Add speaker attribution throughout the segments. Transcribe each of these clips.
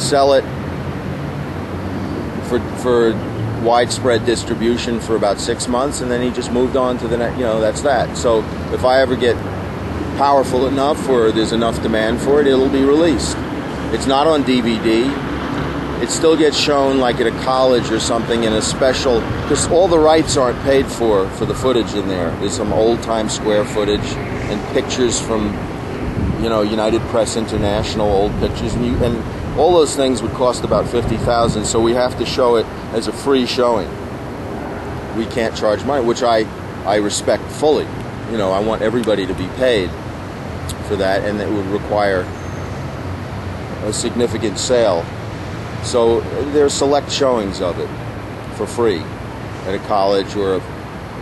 Speaker 1: sell it for widespread distribution for about 6 months, and then he just moved on to the next. That's that. So if I ever get powerful enough or there's enough demand for it, it'll be released. It's not on DVD. It still gets shown like at a college or something in a special, because all the rights aren't paid for the footage in there. There's some old Times Square footage and pictures from, United Press International, old pictures, and all those things would cost about $50,000. So we have to show it as a free showing. We can't charge money, which I respect fully. I want everybody to be paid for that, and it would require a significant sale. So there are select showings of it for free at a college or a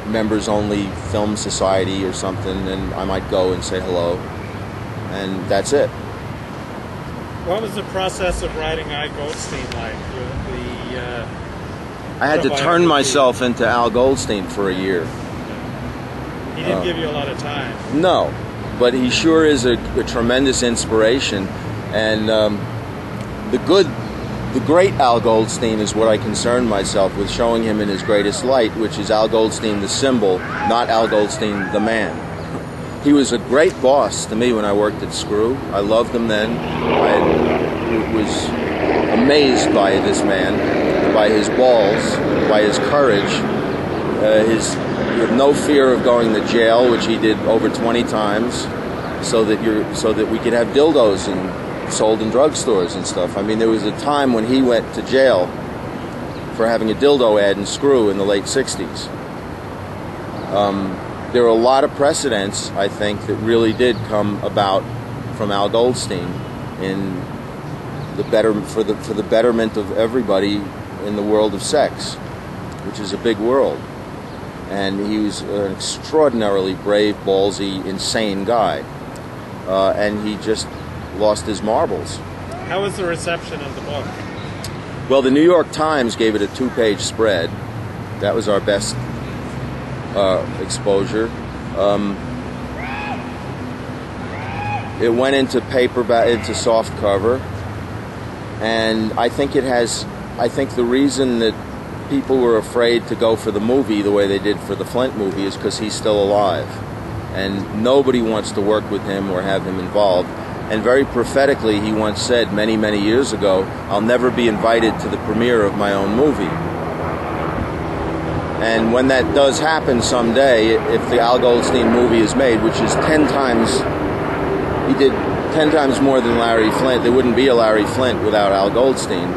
Speaker 1: members-only film society or something, and I might go and say hello, and that's it.
Speaker 2: What was the process of writing I. Goldstein like?
Speaker 1: I had to turn myself into Al Goldstein for a year.
Speaker 2: He didn't give you a lot of time.
Speaker 1: No, but he sure is a tremendous inspiration, and the great Al Goldstein is what I concern myself with, showing him in his greatest light, which is Al Goldstein the symbol, not Al Goldstein the man. He was a great boss to me when I worked at Screw. I loved him then. I was amazed by this man, by his balls, by his courage, with no fear of going to jail, which he did over 20 times, so that we could have dildos and sold in drugstores and stuff. I mean, there was a time when he went to jail for having a dildo ad in Screw in the late 60s. There are a lot of precedents, I think, that really did come about from Al Goldstein for the betterment of everybody in the world of sex, which is a big world. And he was an extraordinarily brave, ballsy, insane guy. And he just lost his marbles.
Speaker 2: How was the reception of the book?
Speaker 1: Well, the New York Times gave it a 2-page spread. That was our best exposure. It went into paperback, into soft cover, and I think the reason that people were afraid to go for the movie the way they did for the Flint movie is because he's still alive, and nobody wants to work with him or have him involved. And very prophetically, he once said many, many years ago, "I'll never be invited to the premiere of my own movie." And when that does happen someday, if the Al Goldstein movie is made, which is 10 times, he did 10 times more than Larry Flint. There wouldn't be a Larry Flint without Al Goldstein.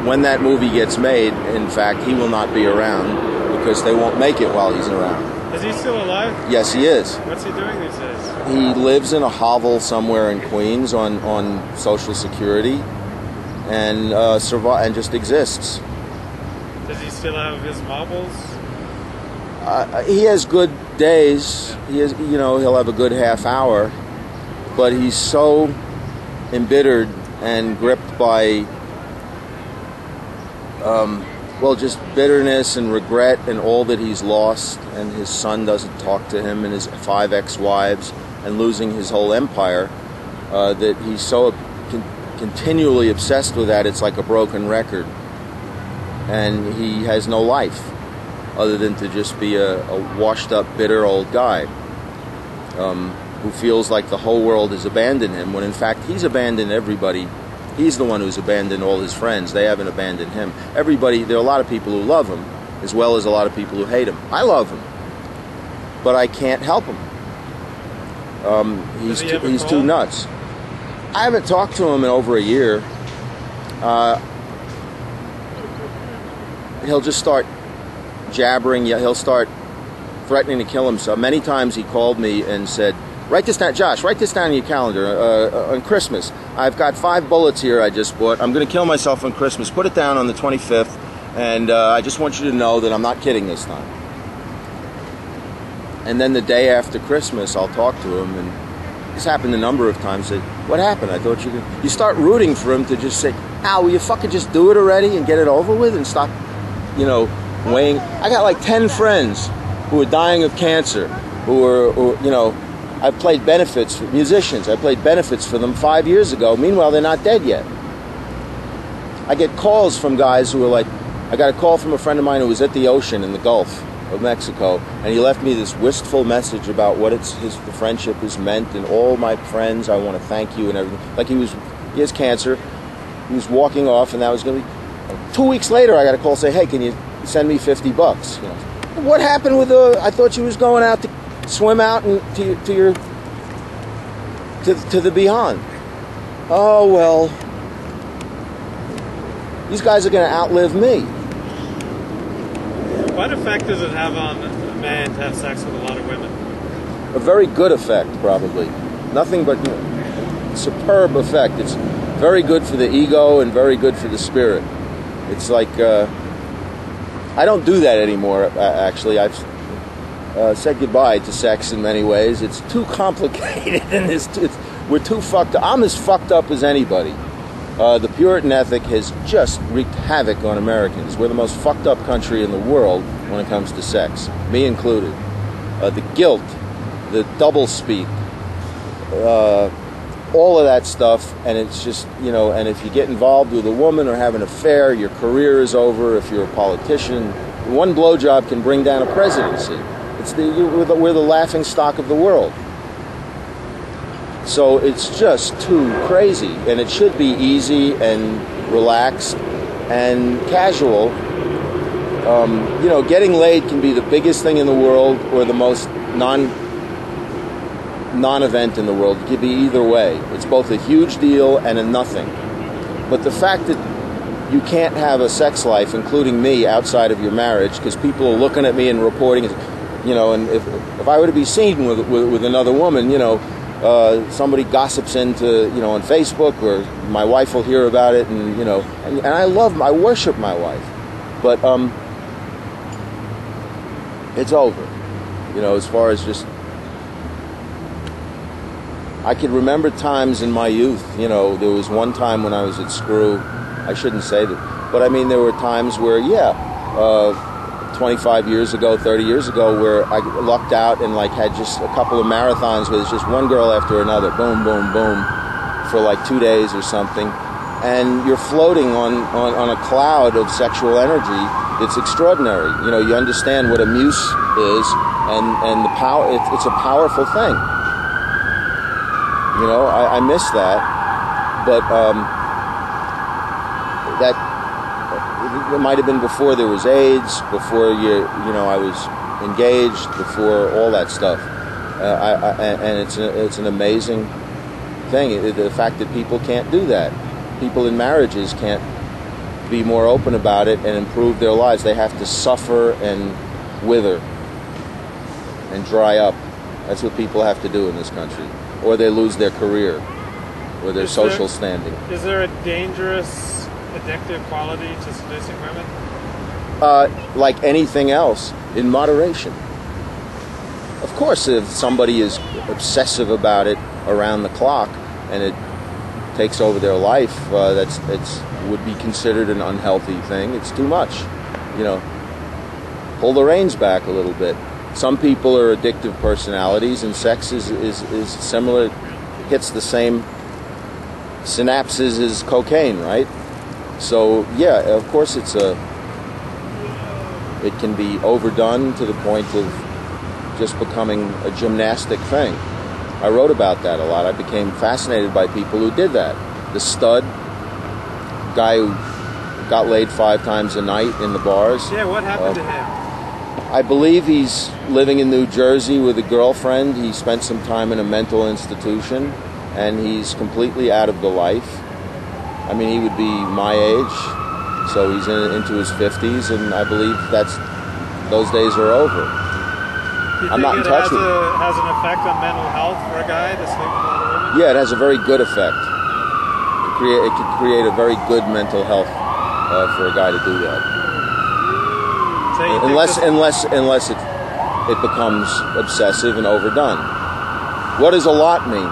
Speaker 1: When that movie gets made, in fact, he will not be around because they won't make it while he's around.
Speaker 2: Is he still alive?
Speaker 1: Yes, he is.
Speaker 2: What's he doing these days?
Speaker 1: He lives in a hovel somewhere in Queens on Social Security, and just exists.
Speaker 2: Does he still have his marbles?
Speaker 1: He has good days. He'll have a good half hour, but he's so embittered and gripped by just bitterness and regret and all that he's lost, and his son doesn't talk to him, and his 5 ex-wives, and losing his whole empire, that he's so continually obsessed with that, it's like a broken record. And he has no life other than to just be a washed-up, bitter old guy who feels like the whole world has abandoned him, when in fact he's abandoned everybody. He's the one who's abandoned all his friends. They haven't abandoned him. There are a lot of people who love him, as well as a lot of people who hate him. I love him, but I can't help him. He's too nuts. I haven't talked to him in over a year. He'll just start jabbering. He'll start threatening to kill himself. Many times he called me and said, "Write this down, Josh, write this down in your calendar. On Christmas, I've got 5 bullets here I just bought. I'm going to kill myself on Christmas. Put it down on the 25th, and I just want you to know that I'm not kidding this time." And then the day after Christmas, I'll talk to him, and this happened a number of times. Say, "What happened? I thought you could..." You start rooting for him to just say, "Al, will you fucking just do it already and get it over with and stop, weighing..." I got like 10 friends who are dying of cancer, I've played benefits for musicians. I played benefits for them 5 years ago. Meanwhile, they're not dead yet. I get calls from guys who are like, I got a call from a friend of mine who was at the ocean in the Gulf of Mexico, and he left me this wistful message about what the friendship has meant, and all my friends, I want to thank you and everything. Like he has cancer, he was walking off, and that was going to be. 2 weeks later, I got a call say, hey, can you send me $50? You know, what happened with I thought you was going out to swim out and to the beyond. Oh well, these guys are going to outlive me.
Speaker 2: What effect does it have on a man to have sex with a lot of women?
Speaker 1: A very good effect, probably. Nothing but superb effect. It's very good for the ego and very good for the spirit. It's like I don't do that anymore. Actually, I've said goodbye to sex in many ways. It's too complicated, and we're too fucked up. I'm as fucked up as anybody. The Puritan ethic has just wreaked havoc on Americans. We're the most fucked up country in the world when it comes to sex, me included. The guilt, the doublespeak, all of that stuff, and it's just, you know, and if you get involved with a woman or have an affair, your career is over. If you're a politician, one blowjob can bring down a presidency. We're the laughing stock of the world. So it's just too crazy, and it should be easy and relaxed and casual. You know, getting laid can be the biggest thing in the world or the most non-event in the world. It could be either way. It's both a huge deal and a nothing. But the fact that you can't have a sex life, including me, outside of your marriage, because people are looking at me and reporting, you know, and if I were to be seen with another woman, you know, somebody gossips into, you know, on Facebook, or my wife will hear about it, and, you know, and I worship my wife, but it's over, you know, as far as just, I can remember times in my youth, you know, there was one time when I was at Screw, I shouldn't say that, but I mean, there were times where, 25 years ago, 30 years ago, where I lucked out and like had just a couple of marathons where it's just one girl after another, boom, boom, boom, for like 2 days or something, and you're floating on a cloud of sexual energy. It's extraordinary. You know, you understand what a muse is, and the power. It's a powerful thing. You know, I miss that, but that. It might have been before there was AIDS, before I was engaged, before all that stuff, and it's an amazing thing. The fact that people can't do that, people in marriages can't be more open about it and improve their lives. They have to suffer and wither and dry up. That's what people have to do in this country, or they lose their career or their social standing.
Speaker 2: Is there a dangerous addictive quality to seducing women?
Speaker 1: Like anything else, in moderation. Of course, if somebody is obsessive about it around the clock and it takes over their life, would be considered an unhealthy thing. It's too much. You know, pull the reins back a little bit. Some people are addictive personalities, and sex is similar. It hits the same synapses as cocaine, right? So yeah, of course it can be overdone to the point of just becoming a gymnastic thing. I wrote about that a lot. I became fascinated by people who did that. The stud guy who got laid 5 times a night in the bars.
Speaker 2: Yeah, what happened to him?
Speaker 1: I believe he's living in New Jersey with a girlfriend. He spent some time in a mental institution, and he's completely out of the life. I mean, he would be my age, so he's into his 50s, and I believe those days are over. I'm not in touch with it.
Speaker 2: Has an effect on mental health for a guy to sleep with other women?
Speaker 1: Yeah, it has a very good effect. It could create a very good mental health for a guy to do that.
Speaker 2: So
Speaker 1: unless it becomes obsessive and overdone. What does a lot mean?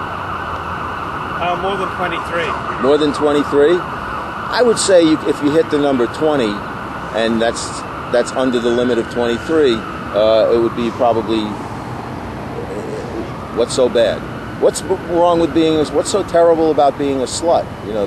Speaker 2: More than 23.
Speaker 1: More than 23? I would say if you hit the number 20, and that's under the limit of 23, it would be probably, what's so bad? What's wrong with what's so terrible about being a slut? You know,